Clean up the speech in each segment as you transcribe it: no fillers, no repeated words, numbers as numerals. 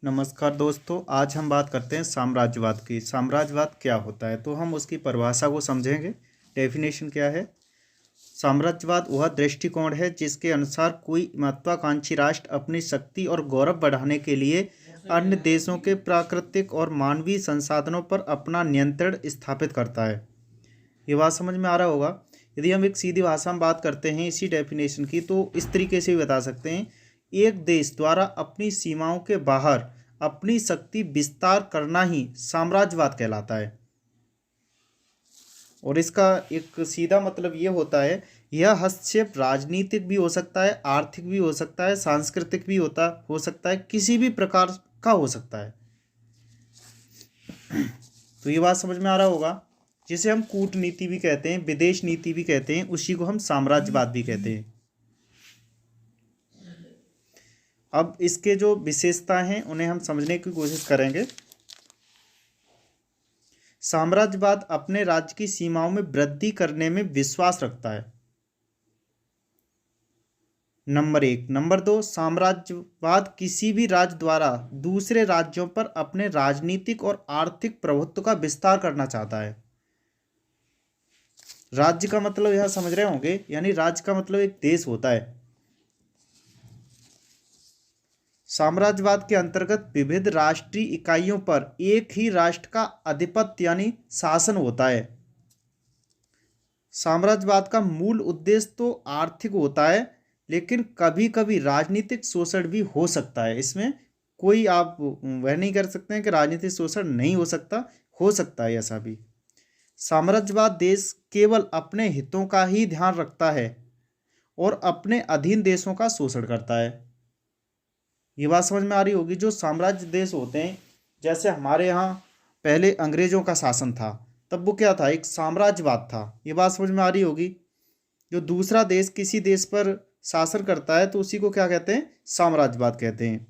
नमस्कार दोस्तों, आज हम बात करते हैं साम्राज्यवाद की। साम्राज्यवाद क्या होता है, तो हम उसकी परिभाषा को समझेंगे। डेफिनेशन क्या है? साम्राज्यवाद वह दृष्टिकोण है जिसके अनुसार कोई महत्वाकांक्षी राष्ट्र अपनी शक्ति और गौरव बढ़ाने के लिए अन्य देशों के प्राकृतिक और मानवीय संसाधनों पर अपना नियंत्रण स्थापित करता है। ये बात समझ में आ रहा होगा। यदि हम एक सीधी भाषा में बात करते हैं इसी डेफिनेशन की, तो इस तरीके से भी बता सकते हैं। एक देश द्वारा अपनी सीमाओं के बाहर अपनी शक्ति विस्तार करना ही साम्राज्यवाद कहलाता है। और इसका एक सीधा मतलब ये होता है, यह हस्तक्षेप राजनीतिक भी हो सकता है, आर्थिक भी हो सकता है, सांस्कृतिक भी हो सकता है, किसी भी प्रकार का हो सकता है। तो ये बात समझ में आ रहा होगा। जिसे हम कूटनीति भी कहते हैं, विदेश नीति भी कहते हैं, उसी को हम साम्राज्यवाद भी कहते हैं। अब इसके जो विशेषताएं हैं उन्हें हम समझने की कोशिश करेंगे। साम्राज्यवाद अपने राज्य की सीमाओं में वृद्धि करने में विश्वास रखता है, नंबर 1। नंबर 2, साम्राज्यवाद किसी भी राज्य द्वारा दूसरे राज्यों पर अपने राजनीतिक और आर्थिक प्रभुत्व का विस्तार करना चाहता है। राज्य का मतलब यह समझ रहे होंगे, यानी राज्य का मतलब एक देश होता है। साम्राज्यवाद के अंतर्गत विविध राष्ट्रीय इकाइयों पर एक ही राष्ट्र का आधिपत्य यानी शासन होता है। साम्राज्यवाद का मूल उद्देश्य तो आर्थिक होता है, लेकिन कभी कभी राजनीतिक शोषण भी हो सकता है। इसमें कोई आप वह नहीं कर सकते हैं कि राजनीतिक शोषण नहीं हो सकता है ऐसा भी। साम्राज्यवाद देश केवल अपने हितों का ही ध्यान रखता है और अपने अधीन देशों का शोषण करता है। ये बात समझ में आ रही होगी। जो साम्राज्य देश होते हैं, जैसे हमारे यहाँ पहले अंग्रेजों का शासन था, तब वो क्या था? एक साम्राज्यवाद था। ये बात समझ में आ रही होगी। जो दूसरा देश किसी देश पर शासन करता है तो उसी को क्या कहते हैं? साम्राज्यवाद कहते हैं।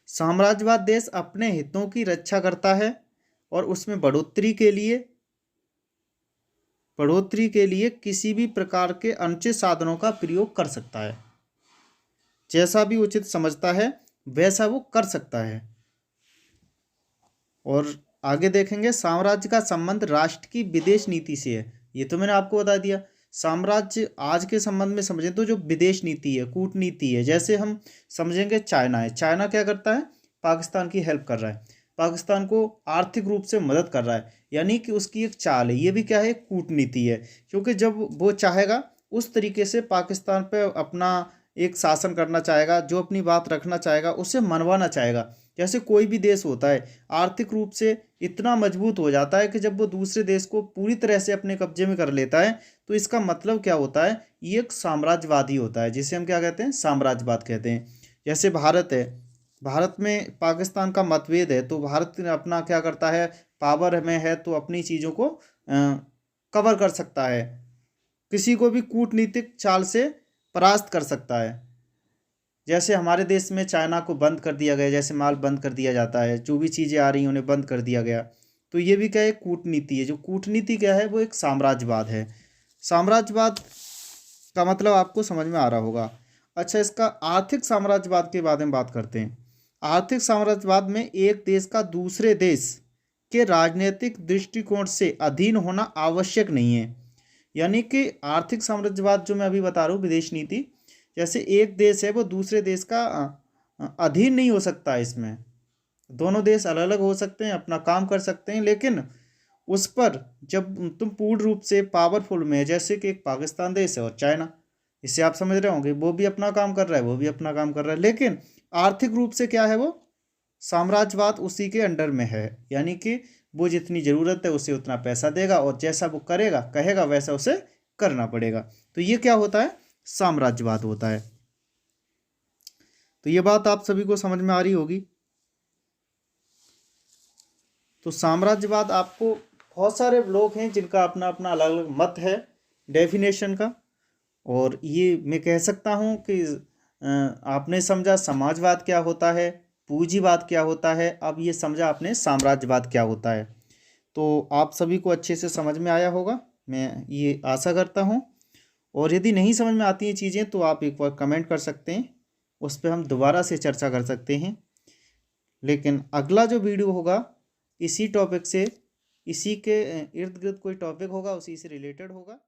साम्राज्यवाद देश अपने हितों की रक्षा करता है और उसमें बढ़ोतरी के लिए किसी भी प्रकार के अनुचित साधनों का प्रयोग कर सकता है। जैसा भी उचित समझता है वैसा वो कर सकता है। और आगे देखेंगे, साम्राज्य का संबंध राष्ट्र की विदेश नीति से है। ये तो मैंने आपको बता दिया। साम्राज्य आज के संबंध में समझें तो जो विदेश नीति है, कूटनीति है, जैसे हम समझेंगे चाइना है। चाइना क्या करता है? पाकिस्तान की हेल्प कर रहा है, पाकिस्तान को आर्थिक रूप से मदद कर रहा है, यानी कि उसकी एक चाल है। ये भी क्या है? कूटनीति है। क्योंकि जब वो चाहेगा उस तरीके से पाकिस्तान पे अपना एक शासन करना चाहेगा, जो अपनी बात रखना चाहेगा उसे मनवाना चाहेगा। जैसे कोई भी देश होता है, आर्थिक रूप से इतना मजबूत हो जाता है कि जब वो दूसरे देश को पूरी तरह से अपने कब्जे में कर लेता है, तो इसका मतलब क्या होता है? ये एक साम्राज्यवादी होता है, जिसे हम क्या कहते हैं? साम्राज्यवाद कहते हैं। जैसे भारत है, भारत में पाकिस्तान का मतभेद है, तो भारत अपना क्या करता है? पावर में है तो अपनी चीज़ों को कवर कर सकता है, किसी को भी कूटनीतिक चाल से परास्त कर सकता है। जैसे हमारे देश में चाइना को बंद कर दिया गया, जैसे माल बंद कर दिया जाता है, जो भी चीज़ें आ रही हैं उन्हें बंद कर दिया गया। तो ये भी क्या है? कूटनीति है। जो कूटनीति क्या है? वो एक साम्राज्यवाद है। साम्राज्यवाद का मतलब आपको समझ में आ रहा होगा। अच्छा, इसका आर्थिक साम्राज्यवाद के बारे में बात करते हैं। आर्थिक साम्राज्यवाद में एक देश का दूसरे देश के राजनीतिक दृष्टिकोण से अधीन होना आवश्यक नहीं है। यानी कि आर्थिक साम्राज्यवाद जो मैं अभी बता रहा हूँ, विदेश नीति, जैसे एक देश है वो दूसरे देश का अधीन नहीं हो सकता। इसमें दोनों देश अलग अलग हो सकते हैं, अपना काम कर सकते हैं, लेकिन उस पर जब तुम पूर्ण रूप से पावरफुल में, जैसे कि एक पाकिस्तान देश है और चाइना, इससे आप समझ रहे होंगे, वो भी अपना काम कर रहा है, वो भी अपना काम कर रहा है, लेकिन आर्थिक रूप से क्या है? वो साम्राज्यवाद उसी के अंडर में है। यानी कि वो जितनी ज़रूरत है उसे उतना पैसा देगा और जैसा वो करेगा कहेगा वैसा उसे करना पड़ेगा। तो ये क्या होता है? साम्राज्यवाद होता है। तो ये बात आप सभी को समझ में आ रही होगी। तो साम्राज्यवाद, आपको बहुत सारे लोग हैं जिनका अपना अपना अलग अलग मत है डेफिनेशन का, और ये मैं कह सकता हूँ कि आपने समझा समाजवाद क्या होता है, पूंजीवाद क्या होता है, अब ये समझा आपने साम्राज्यवाद क्या होता है। तो आप सभी को अच्छे से समझ में आया होगा, मैं ये आशा करता हूँ। और यदि नहीं समझ में आती हैं चीज़ें तो आप एक बार कमेंट कर सकते हैं, उस पर हम दोबारा से चर्चा कर सकते हैं। लेकिन अगला जो वीडियो होगा इसी टॉपिक से, इसी के इर्द गिर्द कोई टॉपिक होगा, उसी से रिलेटेड होगा।